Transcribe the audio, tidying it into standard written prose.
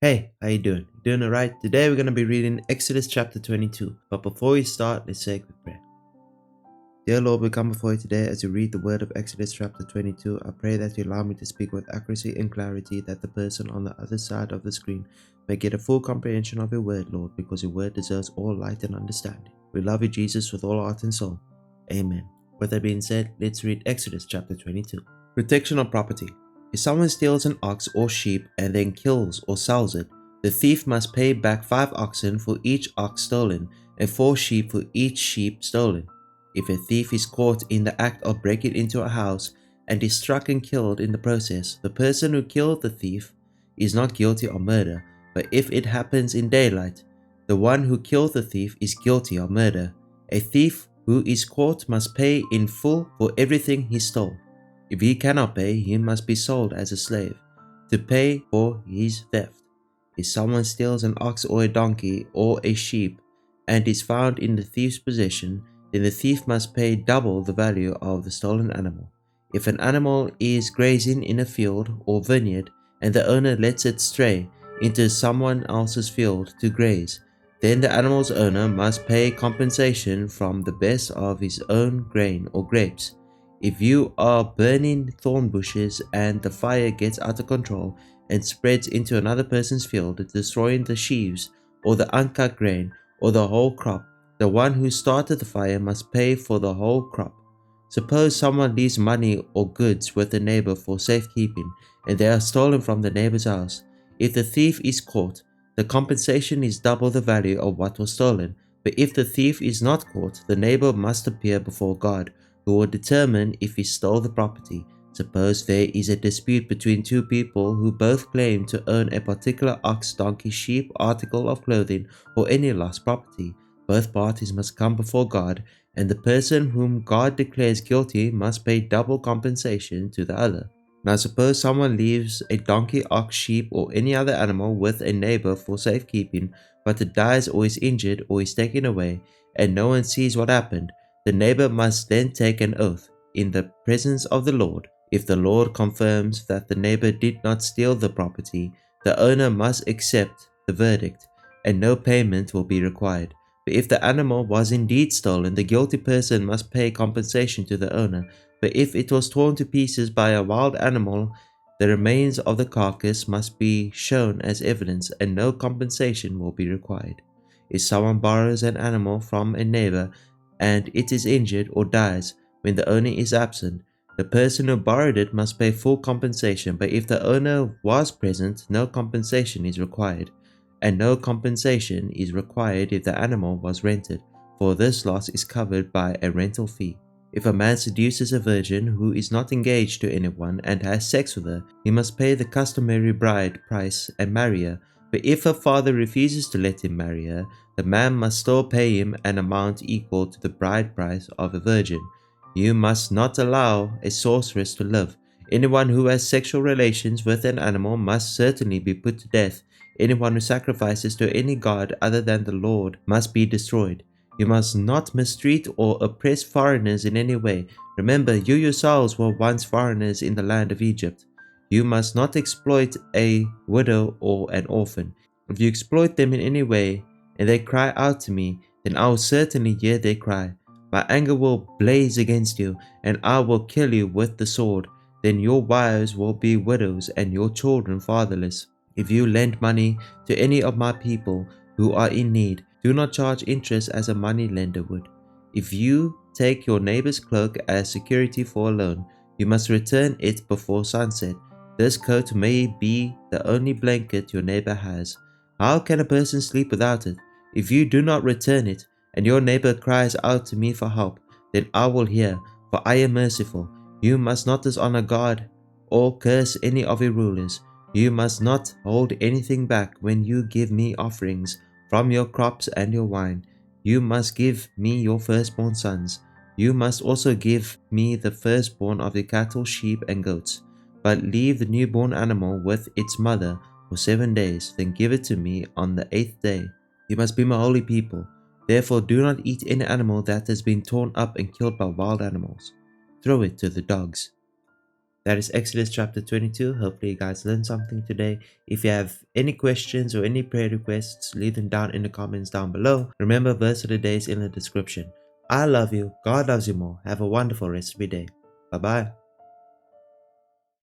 Hey, how you doing? Doing alright? Today we're going to be reading Exodus chapter 22. But before we start, let's say a quick prayer. Dear Lord, we come before you today as we read the word of Exodus chapter 22. I pray that you allow me to speak with accuracy and clarity, that the person on the other side of the screen may get a full comprehension of your word, Lord, because your word deserves all light and understanding. We love you, Jesus, with all heart and soul. Amen. With that being said, let's read Exodus chapter 22. Protection of property. If someone steals an ox or sheep and then kills or sells it, the thief must pay back 5 oxen for each ox stolen and 4 sheep for each sheep stolen. If a thief is caught in the act of breaking into a house and is struck and killed in the process, the person who killed the thief is not guilty of murder, but if it happens in daylight, the one who killed the thief is guilty of murder. A thief who is caught must pay in full for everything he stole. If he cannot pay, he must be sold as a slave to pay for his theft. If someone steals an ox or a donkey or a sheep and is found in the thief's possession, then the thief must pay double the value of the stolen animal. If an animal is grazing in a field or vineyard and the owner lets it stray into someone else's field to graze, then the animal's owner must pay compensation from the best of his own grain or grapes. If you are burning thorn bushes and the fire gets out of control and spreads into another person's field, destroying the sheaves or the uncut grain or the whole crop, the one who started the fire must pay for the whole crop. Suppose someone leaves money or goods with a neighbor for safekeeping and they are stolen from the neighbor's house. If the thief is caught, the compensation is double the value of what was stolen. But if the thief is not caught, the neighbor must appear before God, who will determine if he stole the property. Suppose there is a dispute between two people who both claim to own a particular ox, donkey, sheep, article of clothing, or any lost property. Both parties must come before God, and the person whom God declares guilty must pay double compensation to the other. Now suppose someone leaves a donkey, ox, sheep, or any other animal with a neighbor for safekeeping, but it dies or is injured or is taken away, and no one sees what happened. The neighbor must then take an oath in the presence of the Lord. If the Lord confirms that the neighbor did not steal the property, the owner must accept the verdict, and no payment will be required. But if the animal was indeed stolen, the guilty person must pay compensation to the owner. But if it was torn to pieces by a wild animal, the remains of the carcass must be shown as evidence, and no compensation will be required. If someone borrows an animal from a neighbor and it is injured or dies when the owner is absent, the person who borrowed it must pay full compensation. But if the owner was present, no compensation is required. And no compensation is required if the animal was rented, for this loss is covered by a rental fee. If a man seduces a virgin who is not engaged to anyone and has sex with her, he must pay the customary bride price and marry her. But if her father refuses to let him marry her, the man must still pay him an amount equal to the bride price of a virgin. You must not allow a sorceress to live. Anyone who has sexual relations with an animal must certainly be put to death. Anyone who sacrifices to any god other than the Lord must be destroyed. You must not mistreat or oppress foreigners in any way. Remember, you yourselves were once foreigners in the land of Egypt. You must not exploit a widow or an orphan. If you exploit them in any way, and they cry out to me, then I will certainly hear their cry. My anger will blaze against you, and I will kill you with the sword. Then your wives will be widows, and your children fatherless. If you lend money to any of my people who are in need, do not charge interest as a money lender would. If you take your neighbor's cloak as security for a loan, you must return it before sunset. This coat may be the only blanket your neighbor has. How can a person sleep without it? If you do not return it, and your neighbor cries out to me for help, then I will hear, for I am merciful. You must not dishonor God or curse any of your rulers. You must not hold anything back when you give me offerings from your crops and your wine. You must give me your firstborn sons. You must also give me the firstborn of your cattle, sheep, and goats. But leave the newborn animal with its mother for 7 days, then give it to me on the 8th day. You must be my holy people. Therefore do not eat any animal that has been torn up and killed by wild animals. Throw it to the dogs. That is Exodus chapter 22. Hopefully you guys learned something today. If you have any questions or any prayer requests, leave them down in the comments down below. Remember, verse of the day is in the description. I love you. God loves you more. Have a wonderful rest of your day. Bye bye.